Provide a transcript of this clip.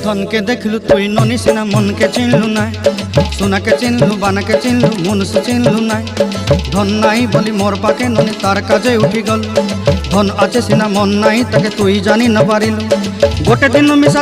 ধনকে দেখলু তুই ননি সিনা মনকে চিনলু নাই, সোনাকে চিনলু বানাকে চিনলু মনুষ চিনলু নাই। ধন নাই বলি মোর পাকে ননি তার কাজে উঠি গল, ধন আছে সিনা মন নাই তাকে তুই জানি না পারিলু। গোটে দিন মিশা